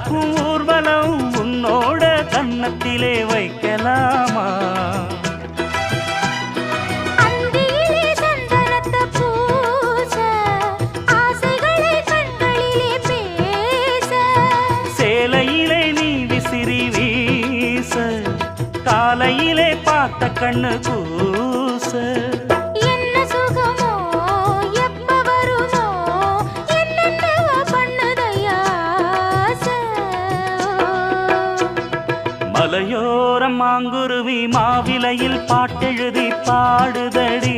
நடக்கும் ஊர்வலம் உன்னோட கன்னத்திலே வைக்கலாமா? சேலையிலே நீ விசிறி வீச காலையிலே பார்த்த கண்ணு கூச என்ன சுகமோ எப்ப வருமோ என்னென்னவோ பண்ணுதையா மலையோரம் மாங்குருவி மாவிலையில் பாட்டெழுதி பாடுதடி.